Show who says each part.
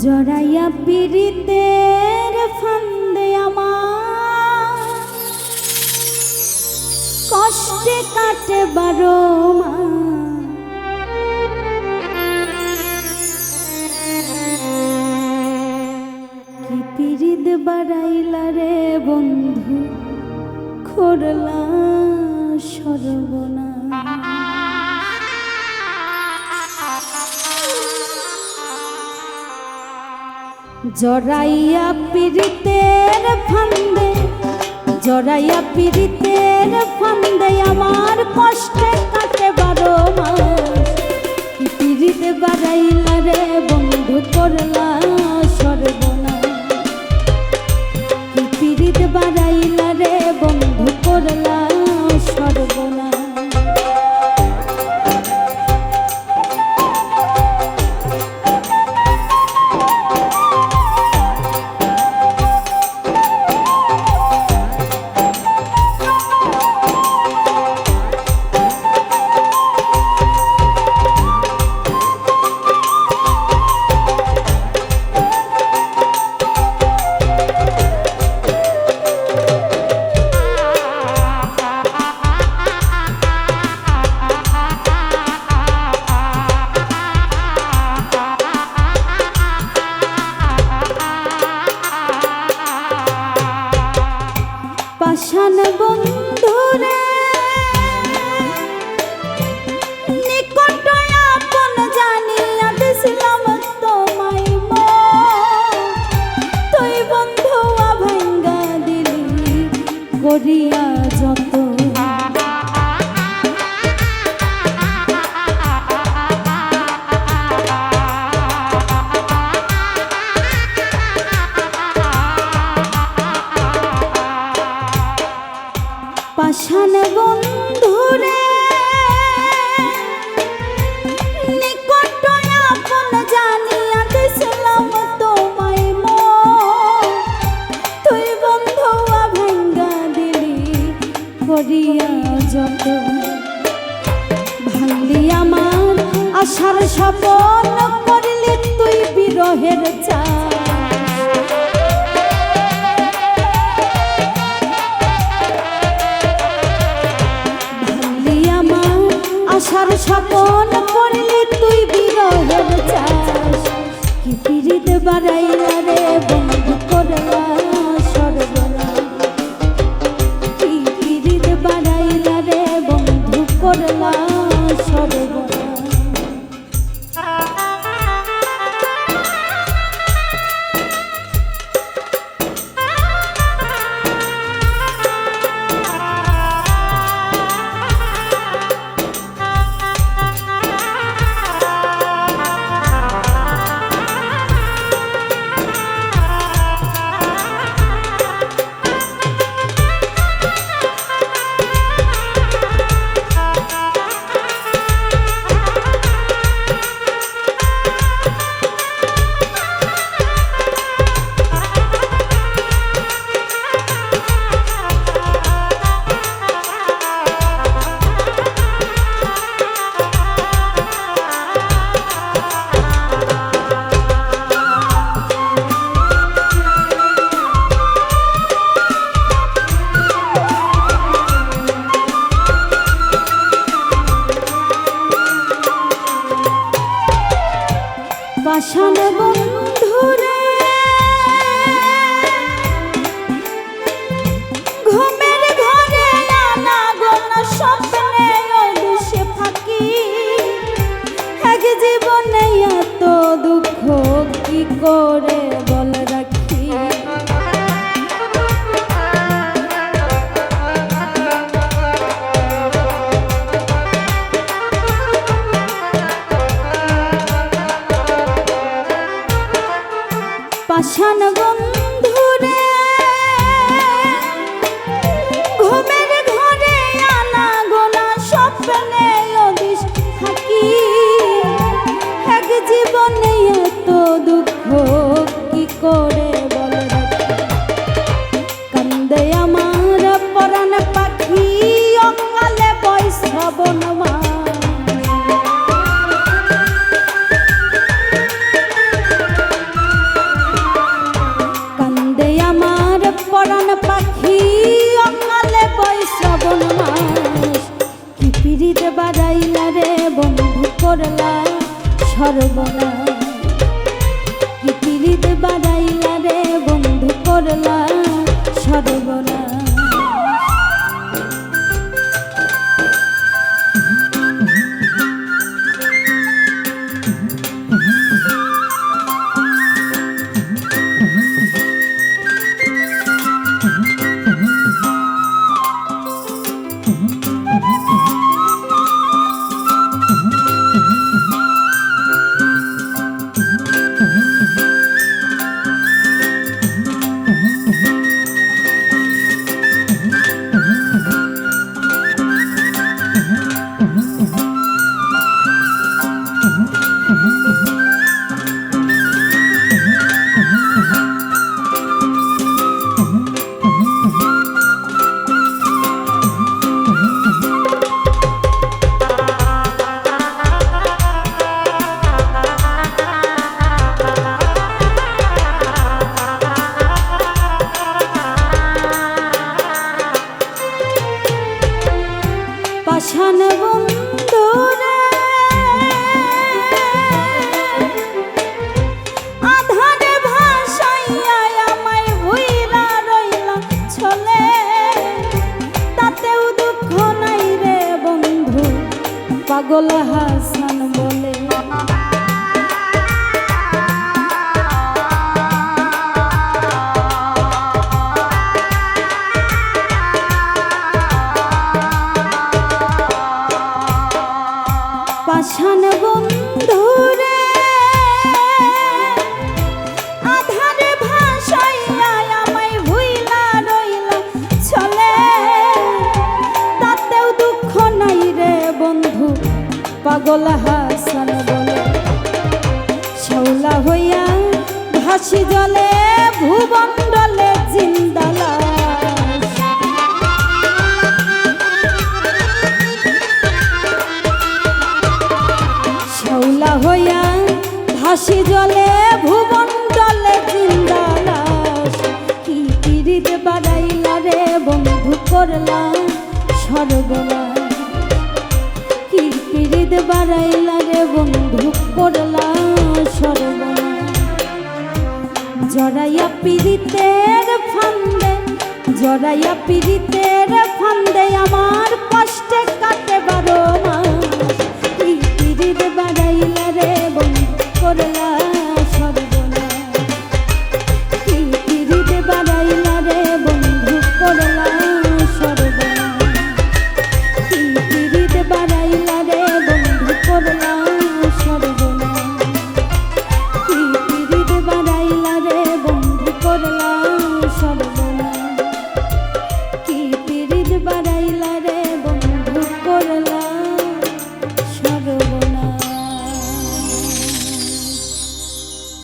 Speaker 1: জড়াইয়া পীড়িতের ফান্দে আমার কষ্টে কাটে 12 মাস। কি পীড়িত বাড়াইলা রে বন্ধু, করলা সর্বনাশ। জড়াইয়া পীড়িতের ফান্দে, জড়াইয়া পীড়িতের ফান্দে আমার কষ্টে কাটে 12 মাস। কি পীড়িত বাড়াইলা রে বন্ধু, করলা সর্বনাশ। কি পীড়িত বাড়াইলা রে বন্ধু, করলা সর্বনাশ। পাষাণ বন্ধুরে নিকট আপন জানিয়া দিছিলাম তোমায় মন, তুই বন্ধু ভাঙ্গা দিলি করিয়া যত। পাষাণ বন্ধুরে নিকট আপন জানিয়া দিছিলাম তোমায় মন, তুই বন্ধু ভাঙ্গা দিলি করিয়া যত। ভাঙলি আমার আশার স্বপন, করলি তুই বিরহের চাষ। আশার স্বপন করলি তুই বিরহের চাষ। কি পীড়িত বাড়াইলা রে বন্ধু, করলা সর্বনাশ। কি পীড়িত বাড়াইলা রে বন্ধু, করলা সর্বনাশ। পাষাণ বন্ধুরে ঘুমের ঘরে আনা গোনা স্বপ্নে অদৃশ্যে ফাঁকি। এক জীবনে এত দুঃখ কি করে বল রাখি। পাষাণ বন্ধুরে ঘুমের ঘরে আনা গোনা স্বপ্নে অদৃশ্যে থাকি। এক জীবনে এত দুঃখ কি করে বল রাখি। কান্দে আমার পরাণ পাখি, অকালে বৈশ্রবণ মাস। করলা সর্বনাশ কি পিরিত বাড়াইলা রে বন্ধু করলা সর্বনাশ পাষাণ বন্ধুরে আধারে ভাসাইয়া আমায় ভুইলা রইলা ছলে তাতেও দুঃখ নাই রে বন্ধু পাগল হাসান বলে পাষাণ বন্ধুরে আধারে ভাসাইয়া আমায় ভুইলা রইলা ছলে তাতেও দুঃখ নাই রে বন্ধু পাগল হাসান বলে শাওলা হইয়া ভাসি জলে ভুবন্ডলে জিন্দালা শাওলা হইয়া ভাসি জলে ভুবন্ডলে জিন্দালাস কি পিরিত বাড়াইলা রে বন্ধু করলা সর্বনাশ কি পিরিত বাড়াইলা রে বন্ধু করলা সর্বনাশ জড়াইয়া পিরিতের ফান্দে জড়াইয়া পিরিতের ফান্দে আমার